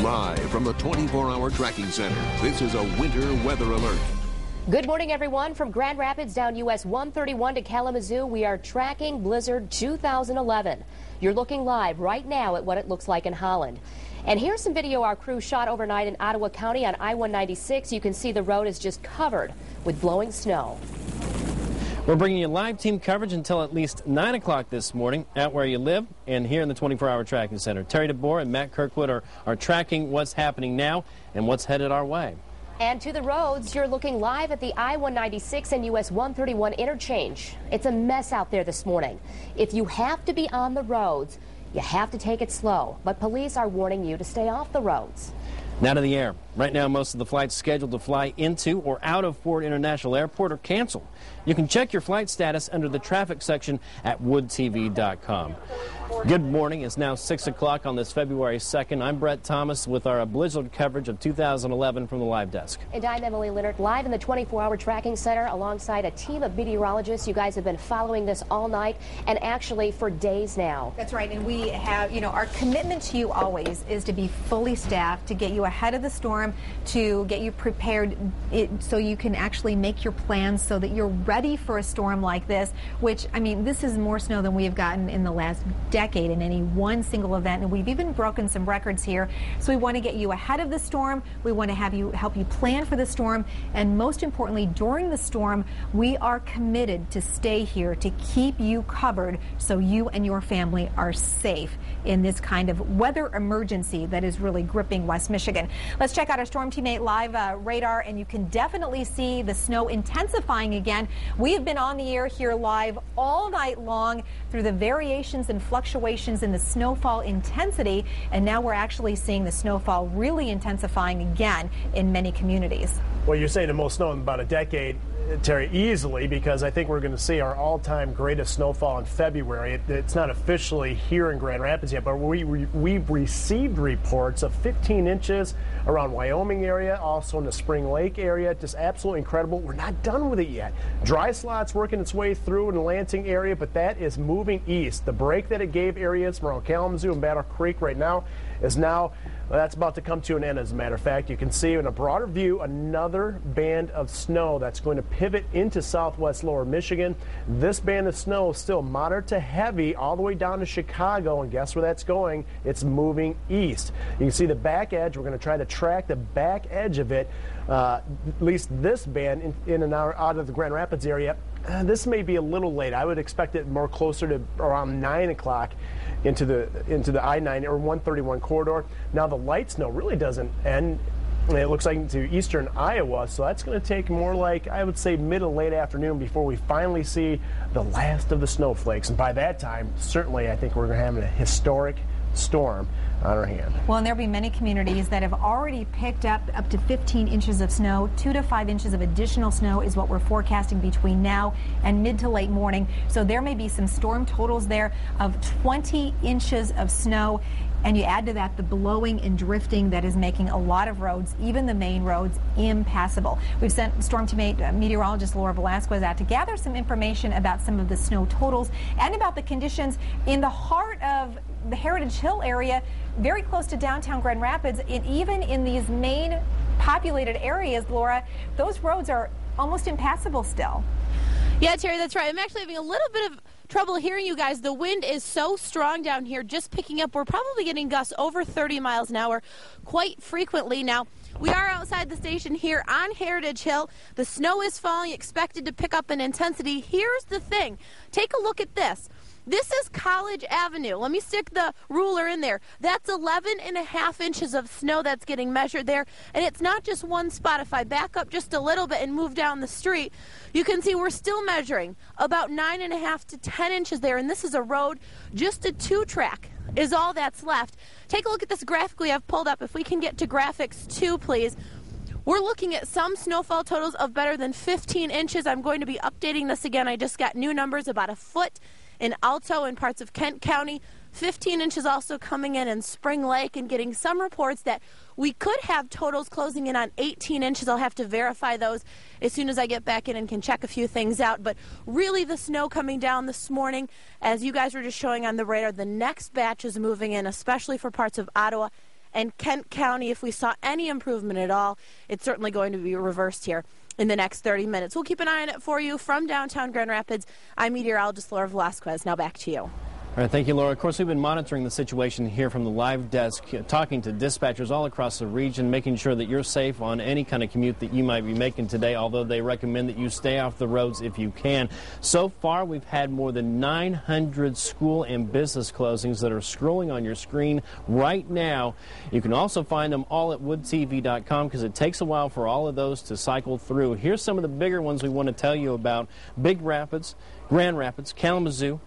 Live from the 24-hour tracking center, this is a winter weather alert. Good morning, everyone. From Grand Rapids down US 131 to Kalamazoo, we are tracking Blizzard 2011. You're looking live right now at what it looks like in Holland. And here's some video our crew shot overnight in Ottawa County on I-196. You can see the road is just covered with blowing snow. We're bringing you live team coverage until at least 9 o'clock this morning out where you live and here in the 24-hour tracking center. Terry DeBoer and Matt Kirkwood are tracking what's happening now and what's headed our way. And to the roads, you're looking live at the I-196 and US 131 interchange. It's a mess out there this morning. If you have to be on the roads, you have to take it slow. But police are warning you to stay off the roads. Now to the air. Right now, most of the flights scheduled to fly into or out of Ford International Airport are canceled. You can check your flight status under the traffic section at woodtv.com. Good morning. It's now 6 o'clock on this February 2nd. I'm Brett Thomas with our Blizzard coverage of 2011 from the live desk. And I'm Emily Leonard, live in the 24-hour tracking center alongside a team of meteorologists. You guys have been following this all night and actually for days now. That's right. And we have, our commitment to you always is to be fully staffed, to get you ahead of the storm, to get you prepared so you can actually make your plans so that you're ready for a storm like this, which, this is more snow than we have gotten in the last decade in any one single event, and we've even broken some records here. So we want to get you ahead of the storm. We want to help you plan for the storm, and most importantly, during the storm, we are committed to stay here to keep you covered so you and your family are safe in this kind of weather emergency that is really gripping West Michigan. Let's check out our Storm Team 8 live radar, and you can definitely see the snow intensifying again. We have been on the air here live all night long through the variations and fluctuations in the snowfall intensity, and now we're actually seeing the snowfall really intensifying again in many communities. Well, you're saying the most snow in about a decade, Terry, easily, because I think we're going to see our all-time greatest snowfall in February. It's not officially here in Grand Rapids yet, but we've received reports of 15 inches around Wyoming area, also in the Spring Lake area. Just absolutely incredible. We're not done with it yet. Dry slot's working its way through in the Lansing area, but that is moving east. The break that it gave areas around Kalamazoo and Battle Creek right now is now that's about to come to an end. As a matter of fact, you can see in a broader view another band of snow that's going to pivot into southwest lower Michigan. This band of snow is still moderate to heavy all the way down to Chicago, and guess where that's going? It's moving east. You can see the back edge. We're going to try to track the back edge of it, at least this band in and out of the Grand Rapids area. This may be a little late. I would expect it more closer to around 9 o'clock into the I-9 or 131 corridor. Now the light snow really doesn't end. It looks like to eastern Iowa, so that's going to take more like, I would say, mid to late afternoon before we finally see the last of the snowflakes. And by that time, certainly I think we're going to have a historic storm on our hand. Well, and there'll be many communities that have already picked up to 15 inches of snow. 2 to 5 inches of additional snow is what we're forecasting between now and mid to late morning. So there may be some storm totals there of 20 inches of snow. And you add to that the blowing and drifting that is making a lot of roads, even the main roads, impassable. We've sent Storm Team 8 meteorologist Laura Velasquez out to gather some information about some of the snow totals and about the conditions in the heart of the Heritage Hill area, very close to downtown Grand Rapids, and even in these main populated areas, Laura, those roads are almost impassable still. Yeah, Terry, that's right. I'm actually having a little bit of trouble hearing you guys. The wind is so strong down here, just picking up. We're probably getting gusts over 30 miles an hour quite frequently. Now, we are outside the station here on Heritage Hill. The snow is falling, expected to pick up in intensity. Here's the thing. Take a look at this. This is College Avenue. Let me stick the ruler in there. That's 11.5 inches of snow that's getting measured there. And it's not just one spot. If I back up just a little bit and move down the street, you can see we're still measuring about 9.5 to 10 inches there. And this is a road, just a 2-track is all that's left. Take a look at this graphic we have pulled up. If we can get to graphics 2, please. We're looking at some snowfall totals of better than 15 inches. I'm going to be updating this again. I just got new numbers, about a foot in Alto and parts of Kent County. 15 inches also coming in Spring Lake, and getting some reports that we could have totals closing in on 18 inches. I'll have to verify those as soon as I get back in and can check a few things out. But really the snow coming down this morning, as you guys were just showing on the radar, the next batch is moving in, especially for parts of Ottawa and Kent County. If we saw any improvement at all, it's certainly going to be reversed here in the next 30 minutes. We'll keep an eye on it for you from downtown Grand Rapids. I'm meteorologist Laura Velasquez. Now back to you. All right, thank you, Laura. Of course, we've been monitoring the situation here from the live desk, talking to dispatchers all across the region, making sure that you're safe on any kind of commute that you might be making today, although they recommend that you stay off the roads if you can. So far, we've had more than 900 school and business closings that are scrolling on your screen right now. You can also find them all at woodtv.com because it takes a while for all of those to cycle through. Here's some of the bigger ones we want to tell you about. Big Rapids, Grand Rapids, Kalamazoo,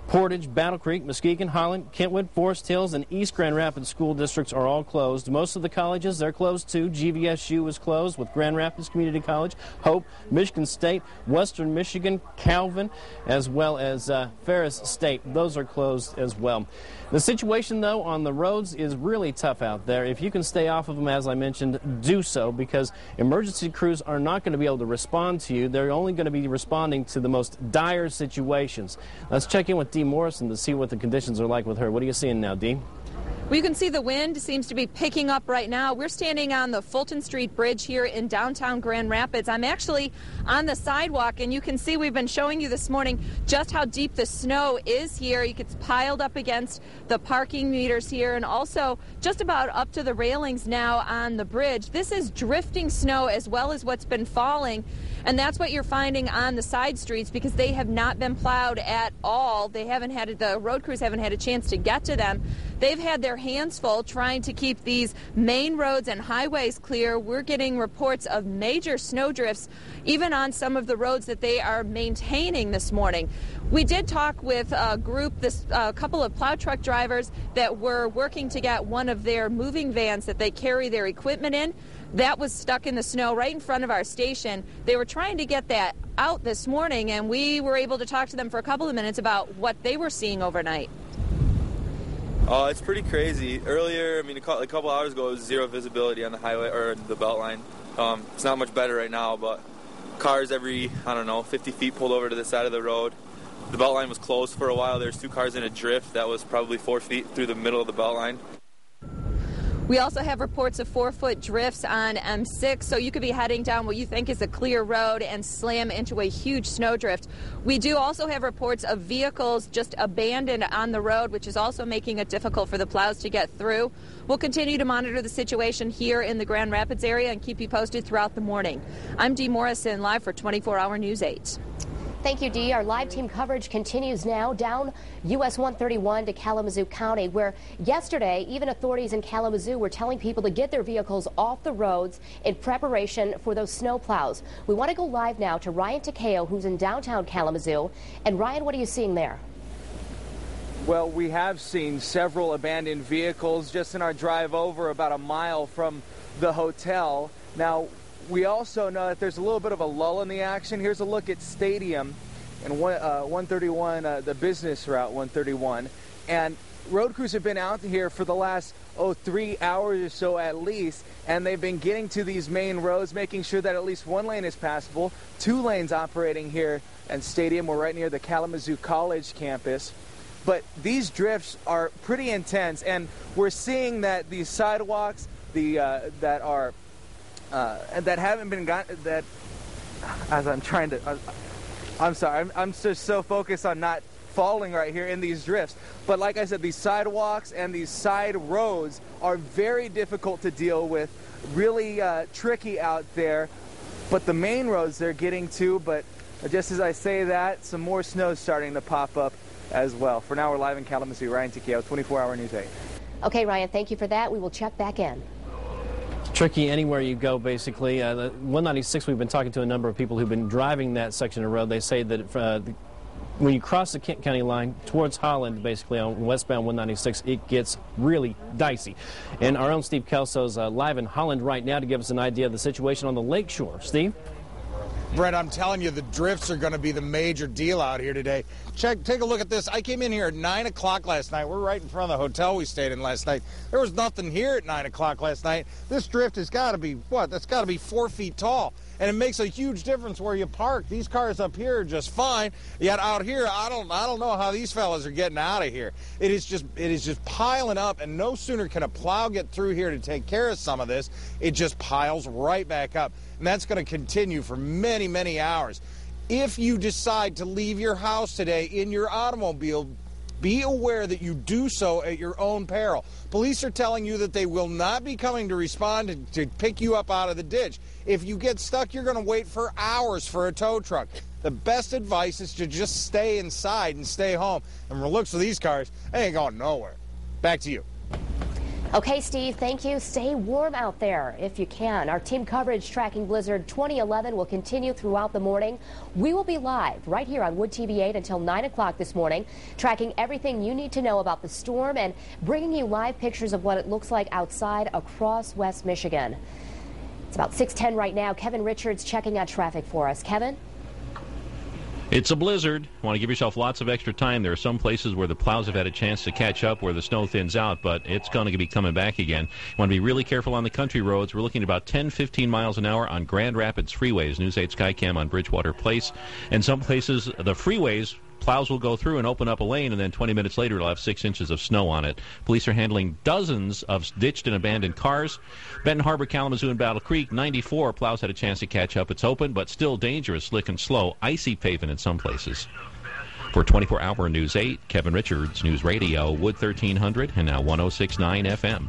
Portage, Battle Creek, Muskegon, Holland, Kentwood, Forest Hills, and East Grand Rapids school districts are all closed. Most of the colleges, they're closed too. GVSU is closed with Grand Rapids Community College, Hope, Michigan State, Western Michigan, Calvin, as well as Ferris State. Those are closed as well. The situation, though, on the roads is really tough out there. If you can stay off of them, as I mentioned, do so, because emergency crews are not going to be able to respond to you. They're only going to be responding to the most dire situations. Let's check in with Dee Morrison to see what the conditions are like with her. What are you seeing now, Dee? Well, you can see the wind seems to be picking up right now. We're standing on the Fulton Street Bridge here in downtown Grand Rapids. I'm actually on the sidewalk, and you can see we've been showing you this morning just how deep the snow is here. It's piled up against the parking meters here and also just about up to the railings now on the bridge. This is drifting snow as well as what's been falling, and that's what you're finding on the side streets because they have not been plowed at all. The road crews haven't had a chance to get to them. They've had their hands full trying to keep these main roads and highways clear. We're getting reports of major snow drifts even on some of the roads that they are maintaining this morning. We did talk with a group, a couple of plow truck drivers that were working to get one of their moving vans that they carry their equipment in. That was stuck in the snow right in front of our station. They were trying to get that out this morning, and we were able to talk to them for a couple of minutes about what they were seeing overnight. It's pretty crazy. Earlier, a couple hours ago, it was zero visibility on the highway or the belt line. It's not much better right now, but cars every, 50 feet pulled over to the side of the road. The belt line was closed for a while. There's 2 cars in a drift that was probably 4 feet through the middle of the belt line. We also have reports of 4-foot drifts on M6, so you could be heading down what you think is a clear road and slam into a huge snowdrift. We do also have reports of vehicles just abandoned on the road, which is also making it difficult for the plows to get through. We'll continue to monitor the situation here in the Grand Rapids area and keep you posted throughout the morning. I'm Dee Morrison, live for 24-Hour News 8. Thank you, Dee. Our live team coverage continues now down US 131 to Kalamazoo County, where yesterday even authorities in Kalamazoo were telling people to get their vehicles off the roads in preparation for those snow plows. We want to go live now to Ryan Takeo, who's in downtown Kalamazoo. And Ryan, what are you seeing there? Well, we have seen several abandoned vehicles just in our drive over about a mile from the hotel. Now, we also know that there's a little bit of a lull in the action. Here's a look at Stadium and 131, the business route 131. And road crews have been out here for the last 3 hours or so at least, and they've been getting to these main roads, making sure that at least 1 lane is passable, 2 lanes operating here at Stadium. We're right near the Kalamazoo College campus. But these drifts are pretty intense, and we're seeing that these sidewalks, that haven't been gotten, that as I'm trying to, I'm sorry, I'm just so focused on not falling right here in these drifts. But like I said, these sidewalks and these side roads are very difficult to deal with, really tricky out there. But the main roads they're getting to, but just as I say that, some more snow starting to pop up as well. For now, we're live in Kalamazoo. Ryan Takeo, 24-Hour News 8. Okay, Ryan, thank you for that. We will check back in. Tricky anywhere you go, basically. The 196, we've been talking to a number of people who've been driving that section of road. They say that when you cross the Kent County line towards Holland, basically on westbound 196, it gets really dicey. And our own Steve Kelso's live in Holland right now to give us an idea of the situation on the Lakeshore. Steve? Brett, I'm telling you, the drifts are going to be the major deal out here today. Take a look at this. I came in here at 9 o'clock last night. We're right in front of the hotel we stayed in last night. There was nothing here at 9 o'clock last night. This drift has got to be, that's got to be 4 feet tall. And it makes a huge difference where you park. These cars up here are just fine. Yet out here, I don't know how these fellas are getting out of here. It is just piling up, and no sooner can a plow get through here to take care of some of this, it just piles right back up. And that's going to continue for many, many hours. If you decide to leave your house today in your automobile, be aware that you do so at your own peril. Police are telling you that they will not be coming to respond to pick you up out of the ditch. If you get stuck, you're going to wait for hours for a tow truck. The best advice is to just stay inside and stay home. And from the looks of these cars, they ain't going nowhere. Back to you. Okay, Steve, thank you. Stay warm out there if you can. Our team coverage tracking Blizzard 2011 will continue throughout the morning. We will be live right here on Wood TV 8 until 9 o'clock this morning, tracking everything you need to know about the storm and bringing you live pictures of what it looks like outside across West Michigan. It's about 6:10 right now. Kevin Richards checking on traffic for us. Kevin? It's a blizzard. Want to give yourself lots of extra time. There are some places where the plows have had a chance to catch up where the snow thins out, but it's going to be coming back again. You want to be really careful on the country roads. We're looking at about 10-15 miles an hour on Grand Rapids freeways. News 8 Skycam on Bridgewater Place. And some places, the freeways, plows will go through and open up a lane, and then 20 minutes later it'll have 6 inches of snow on it. Police are handling dozens of ditched and abandoned cars. Benton Harbor, Kalamazoo, and Battle Creek, 94 plows had a chance to catch up. It's open, but still dangerous, slick and slow, icy pavement in some places. For 24-hour News 8, Kevin Richards, News Radio, Wood 1300, and now 106.9 FM.